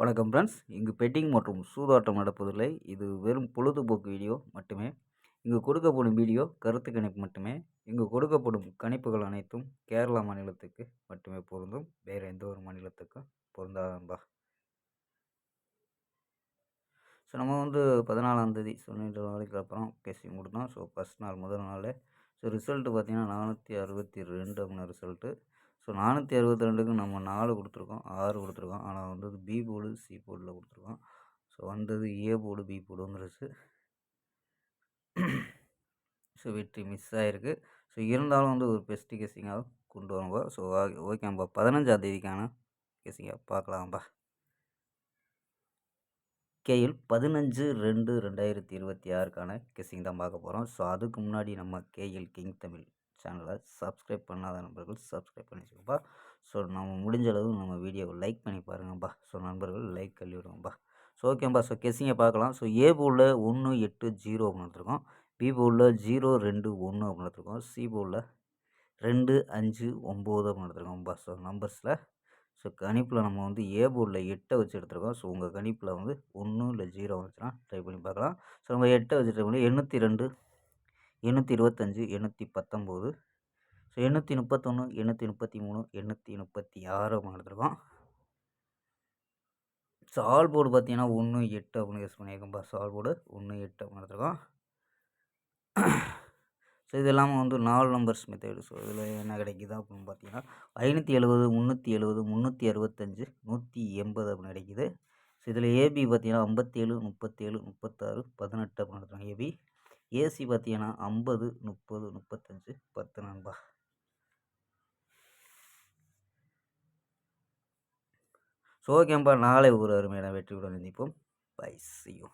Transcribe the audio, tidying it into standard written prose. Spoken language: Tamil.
வணக்கம் ஃப்ரெண்ட்ஸ். இங்கு பெட்டிங் மற்றும் சூதாட்டம் நடப்பதில்லை. இது வெறும் பொழுதுபோக்கு வீடியோ மட்டுமே. இங்கு கொடுக்கப்படும் வீடியோ கருத்து கணிப்பு மட்டுமே. இங்கு கொடுக்கப்படும் கணிப்புகள் அனைத்தும் கேரளா மாநிலத்துக்கு மட்டுமே பொருந்தும். வேறு எந்த ஒரு மாநிலத்துக்கும் பொருந்தாதம்பா. ஸோ நம்ம 14ஆம் தேதி 2 நாளைக்கு அப்புறம் கேசிங் கொடுத்தோம். ஸோ ஃபஸ்ட் நாள் முதல் நாள் ஸோ ரிசல்ட்டு பார்த்தீங்கன்னா 462 அப்படின ரிசல்ட்டு. ஸோ 462க்கு நம்ம 4 கொடுத்துருக்கோம், 6 கொடுத்துருக்கோம். ஆனால் பி போர்டு சி போர்டில் கொடுத்துருக்கோம். So A board B board வந்துருச்சு. ஸோ வெற்றி மிஸ் ஆகிருக்கு. ஸோ இருந்தாலும் ஒரு பெஸ்ட்டு கேசிங்காக கொண்டு வரும்பா. ஸோ ஓகேம்பா. 15ஆம் தேதிக்கான கேசிங்காக பார்க்கலாம்பா. கேஎல் 15/2/2026க்கான கெஸ்ஸிங் தான் பார்க்க போகிறோம். ஸோ அதுக்கு முன்னாடி நம்ம கேஎல் கிங் தமிழ் சேனலை சப்ஸ்கிரைப் பண்ணாத நண்பர்கள் சப்ஸ்கிரைப் பண்ணி வச்சுக்கோப்பா. ஸோ நம்ம முடிஞ்ச அளவு நம்ம வீடியோவை லைக் பண்ணி பாருங்கப்பா. ஸோ நண்பர்கள் லைக் கல்வி விடுங்கப்பா. ஸோ ஓகேப்பா. ஸோ கெஸ்ஸிங்கை பார்க்கலாம். ஸோ ஏ போர்டில் 180 அப்படின்னு எடுத்துருக்கோம், பி போர்டில் 021 அப்படின்னு எடுத்துருக்கோம், சி போர்டில் 259 அப்படின்னு எடுத்துருக்கோம்ப்பா. ஸோ நம்பர்ஸில் ஸோ கணிப்பில் நம்ம ஏ போர்டில் 8 வச்சு எடுத்துருக்கோம். ஸோ உங்கள் கணிப்பில் 1 இல்லை 0 வந்துச்சுன்னா ட்ரை பண்ணி பார்க்கலாம். ஸோ நம்ம 8 வச்சு ட்ரை பண்ணி 802, 825, 819, ஸோ 831, 833, 836 அப்படின்னு எடுத்துருக்கோம். ஸோ ஆல் போர்டு பார்த்தீங்கன்னா 18 அப்படின்னு யூஸ் பண்ணியிருக்கோம்ப்பா. ஸோ ஆல் போர்டு 18 அப்படின்னு எடுத்துருக்கோம். ஸோ இது இல்லாமல் 4 நம்பர்ஸ் மெத்தேடு. ஸோ இதில் என்ன கிடைக்குது அப்படின்னு பார்த்தீங்கன்னா 570, 370, 365, 180 அப்படின்னு கிடைக்குது. ஸோ இதில் ஏபி பார்த்தீங்கன்னா 57, 37, 36, 18 அப்படின்னு எடுத்துருக்காங்க ஏபி. ஏசி பார்த்தீங்கன்னா 50, 30, 35, 10 நண்பா. ஸோ ஓகேம்பா. நாளை ஒரு அருமையான வெற்றியுடன் சந்திப்போம். Bye, see you.